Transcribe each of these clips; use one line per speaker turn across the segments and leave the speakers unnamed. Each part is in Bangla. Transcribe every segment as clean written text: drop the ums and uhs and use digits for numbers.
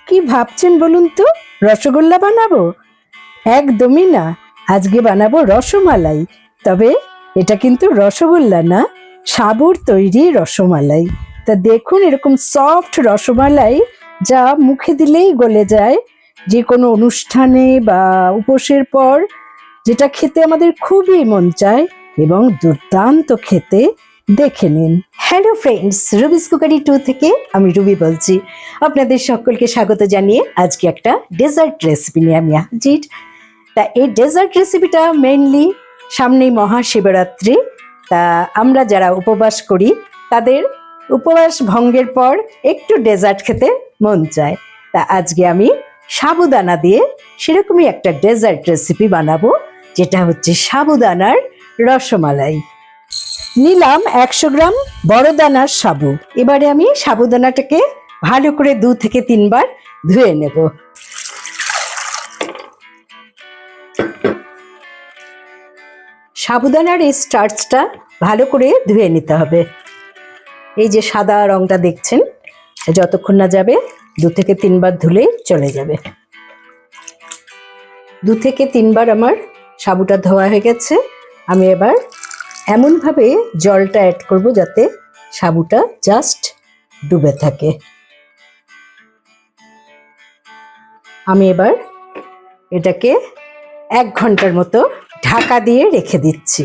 কি ভাবছেন বলুন তো? রসগোল্লা বানাবো? একদমই না, আজকে বানাবো রসমালাই। তবে এটা কিন্তু রসগোল্লা না, সাবুর তৈরি রসমালাই। তা দেখুন, এরকম সফট রসমালাই যা মুখে দিলেই গলে যায়, যে কোনো অনুষ্ঠানে বা উপোসের পর যেটা খেতে আমাদের খুবই মন চায় এবং দুর্দান্ত খেতে। দেখে নিন। হ্যালো ফ্রেন্ডস, রুবিস কুকারি 2 থেকে আমি রুবি বলছি। আপনাদের সকলকে স্বাগত জানিয়ে আজকে একটা ডেজার্ট রেসিপি নিয়ে আমি হাজির। তা এই ডেজার্ট রেসিপিটা মেইনলি সামনেই মহাশিবরাত্রি। তা আমরা যারা উপবাস করি তাদের উপবাস ভঙ্গের পর একটু ডেজার্ট খেতে মন চায়। তা আজকে আমি সাবুদানা দিয়ে সেরকমই একটা ডেজার্ট রেসিপি বানাবো, যেটা হচ্ছে সাবুদানার রসমালাই। নিলাম 100 গ্রাম বড় দানার সাবু। এবারে আমি সাবুদানাটাকে ভালো করে 2 থেকে 3 বার ধুয়ে নেব। সাবুদানার এই স্টার্চটা ভালো করে ধুয়ে নিতে হবে। এই যে সাদা রংটা দেখছেন, যতক্ষণ না যাবে 2 থেকে 3 বার ধুলেই চলে যাবে। 2 থেকে 3 বার আমার সাবুটা ধোয়া হয়ে গেছে। আমি এবার এমনভাবে জলটা অ্যাড করব যাতে সাবুটা জাস্ট ডুবে থাকে। আমি এবার এটাকে 1 ঘন্টার মতো ঢাকা দিয়ে রেখে দিচ্ছি।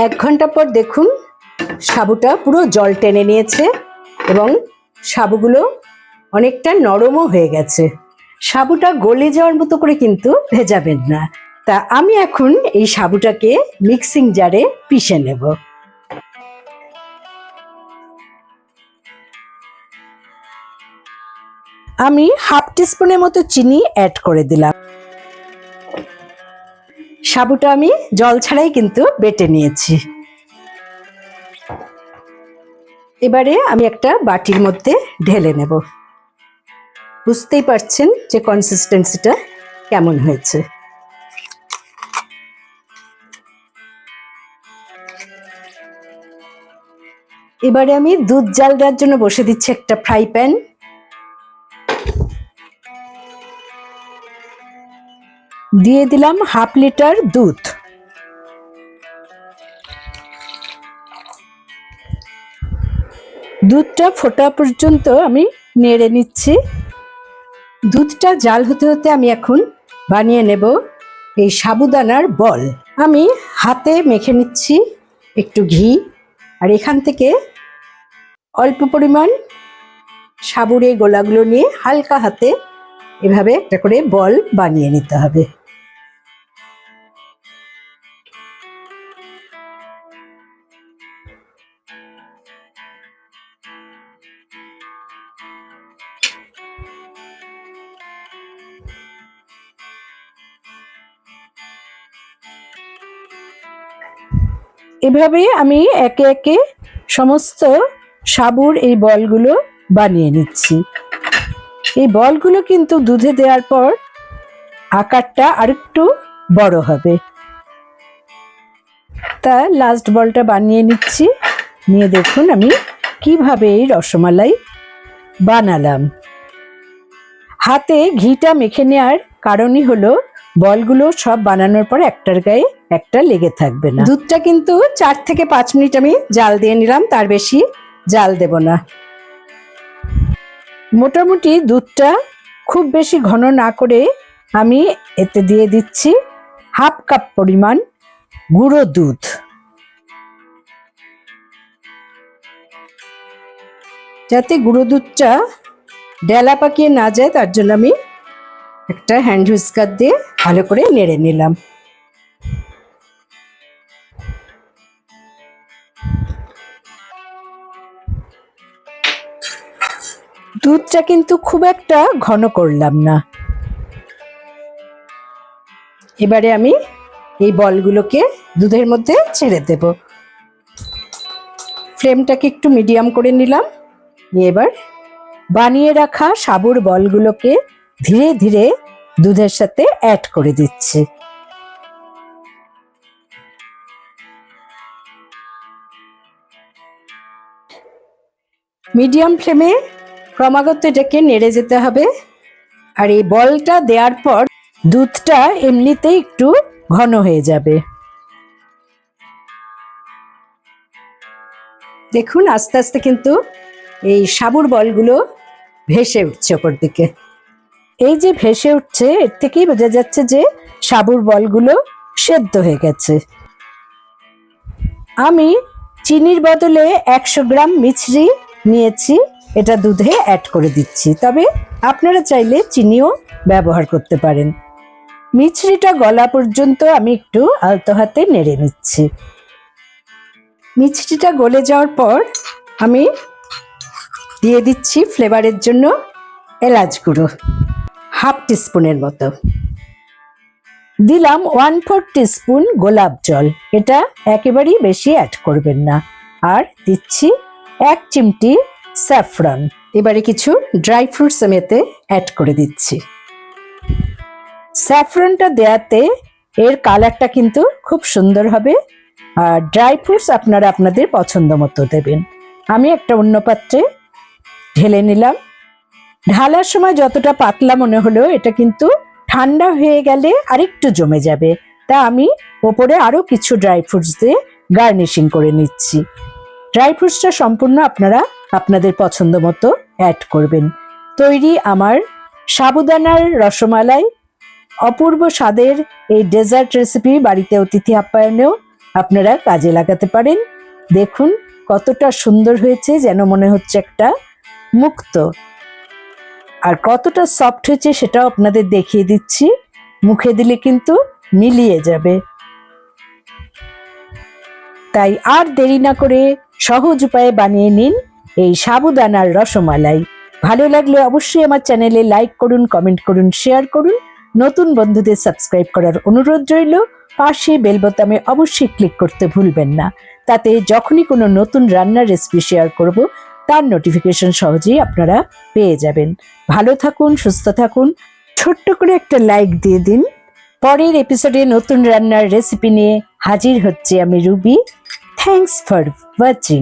1 ঘন্টা পর দেখুন, সাবুটা পুরো জল টেনে নিয়েছে এবং সাবুগুলো অনেকটা নরমও হয়ে গেছে। সাবুটা গলে যাওয়ার মতো করে কিন্তু ভেজাবেন না। তা আমি এখন এই সাবুটাকে মিক্সিং জারে পিষে নেব। আমি হাফ টিস্পুনের মতো চিনি অ্যাড করে দিলাম। সাবুটা আমি জল ছাড়াই কিন্তু বেটে নিয়েছি। এবারে আমি একটা বাটির মধ্যে ঢেলে নেব। বুঝতেই পারছেন যে কনসিস্টেন্সিটা কেমন হয়েছে। এবারে আমি দুধ জাল দেওয়ার জন্য বসে দিচ্ছি একটা ফ্রাই প্যান। দিয়ে দিলাম 1/2 লিটার দুধ। দুধটা ফোটা পর্যন্ত আমি নেড়ে নিচ্ছি। দুধটা জাল হতে হতে আমি এখন বানিয়ে নেব এই সাবুদানার বল। আমি হাতে মেখে নিচ্ছি একটু ঘি, আর এখান থেকে অল্প পরিমাণ সাবুর এই গোলাগুলো নিয়ে হালকা হাতে এভাবে একটা করে বল বানিয়ে নিতে হবে। এভাবে আমি একে একে সমস্ত সাবুর এই বলগুলো বানিয়ে নিচ্ছি। এই বলগুলো কিন্তু দুধে দেওয়ার পর আকারটা আরেকটু বড় হবে। তা লাস্ট বলটা বানিয়ে নিচ্ছি। নিয়ে দেখুন আমি কিভাবে এই রসমালাই বানালাম। হাতে ঘিটা মেখে নেওয়ার কারণই হলো বলগুলো সব বানানোর পর একটার গায়ে একটা লেগে থাকবে না। দুধটা কিন্তু 4 থেকে 5 মিনিট আমি জাল দিয়ে নিলাম, তার বেশি জাল দেব না। মোটামুটি দুধটা খুব বেশি ঘন না করে আমি এতে দিয়ে দিচ্ছি 1/2 কাপ পরিমাণ গুঁড়ো দুধ। যাতে গুঁড়ো দুধটা ডেলা পাকিয়ে না যায় তার জন্য আমি একটা হ্যান্ড হুইস্কার দিয়ে ভালো করে নেড়ে নিলাম। দুধটা কিন্তু খুব একটা ঘন করলাম না। এবারে আমি এই বলগুলোকে দুধের মধ্যে ছেড়ে দেব। ফ্লেমটাকে একটু মিডিয়াম করে নিলাম। এবার বানিয়ে রাখা সাবুর বলগুলোকে ধীরে ধীরে দুধের সাথে অ্যাড করে দিচ্ছি। মিডিয়াম ফ্লেমে ক্রমাগত এটাকে নেড়ে যেতে হবে। আর এই বলটা দেওয়ার পর দুধটা এমনিতেই একটু ঘন হয়ে যাবে। দেখুন আস্তে আস্তে কিন্তু এই সাবুর বলগুলো ভেসে উঠছে ওপর দিকে। এই যে ভেসে উঠছে এর থেকেই বোঝা যাচ্ছে যে সাবুর বলগুলো সেদ্ধ হয়ে গেছে। আমি চিনির বদলে 100 গ্রাম মিছরি নিয়েছি, এটা দুধে অ্যাড করে দিচ্ছি। তবে আপনারা চাইলে চিনিও ব্যবহার করতে পারেন। মিছরিটা গলা পর্যন্ত আমি একটু আলতো হাতে নেড়ে নিচ্ছি। মিছরিটা গলে যাওয়ার পর আমি দিয়ে দিচ্ছি ফ্লেভারের জন্য এলাচ গুঁড়ো 1/2 টিস্পুনের মতো। দিলাম 1/4 টিস্পুন গোলাপ জল, এটা একেবারেই বেশি অ্যাড করবেন না। আর দিচ্ছি 1 চিমটি স্যাফরন। এবারে কিছু ড্রাই ফ্রুটস আমি এতে অ্যাড করে দিচ্ছি। স্যাফরনটা দেওয়াতে এর কালারটা কিন্তু খুব সুন্দর হবে। আর ড্রাই ফ্রুটস আপনারা আপনাদের পছন্দ মতো দেবেন। আমি একটা অন্য পাত্রে ঢেলে নিলাম। ঢালার সময় যতটা পাতলা মনে হলো এটা কিন্তু ঠান্ডা হয়ে গেলে আরেকটু জমে যাবে। তা আমি ওপরে আরো কিছু ড্রাই ফ্রুটস দিয়ে গার্নিশিং করে নিচ্ছি। ড্রাই ফ্রুটসটা সম্পূর্ণ আপনারা আপনাদের পছন্দ মতো অ্যাড করবেন। তৈরি আমার সাবুদানার রসমালাই। অপূর্ব স্বাদের এই ডেজার্ট রেসিপি বাড়িতে অতিথি আপ্যায়নেও আপনারা কাজে লাগাতে পারেন। দেখুন কতটা সুন্দর হয়েছে, যেন মনে হচ্ছে একটা মুক্ত। আর কতটা সফট হয়েছে সেটাও আপনাদের দেখিয়ে দিচ্ছি। মুখে দিলে কিন্তু মিলিয়ে যাবে। তাই আর দেরি না করে সহজ উপায়ে বানিয়ে নিন এই সাবুদানার রসমালাই। ভালো লাগলে অবশ্যই আমার চ্যানেলে লাইক করুন, কমেন্ট করুন, শেয়ার করুন। নতুন বন্ধুদের সাবস্ক্রাইব করার অনুরোধ রইল। পাশে বেল বোতামে অবশ্যই ক্লিক করতে ভুলবেন না। তাতে যখনই কোনো নতুন রান্নার রেসিপি শেয়ার করব তার নোটিফিকেশন সহজেই আপনারা পেয়ে যাবেন। ভালো থাকুন, সুস্থ থাকুন। ছোট্ট করে একটা লাইক দিয়ে দিন। পরের এপিসোডে নতুন রান্নার রেসিপি নিয়ে হাজির হচ্ছে আমি রুবি। Thanks for watching.